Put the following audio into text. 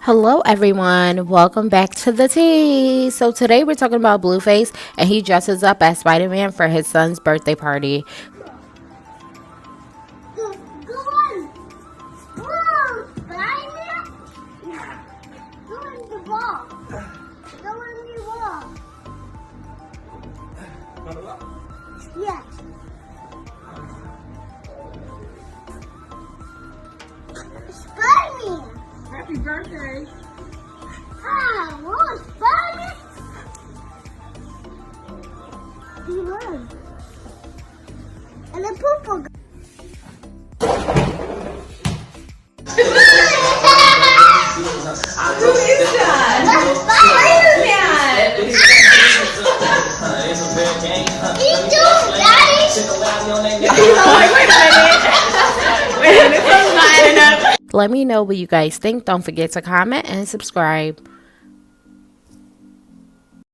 Hello everyone, welcome back to the tea. So today we're talking about Blueface, and he dresses up as Spider-Man for his son's birthday party. Go on! Whoa! Spider-Man? Go in the ball. Go in the wall. Yes. Spider-Man! Happy birthday. Ah, what? Spider-Man? He runs. And the purple guy. Who is that? That's Spider-Man! He's doing Daddy! Wait a minute. Wait a minute. This one's not enough. Let me know what you guys think. Don't forget to comment and subscribe.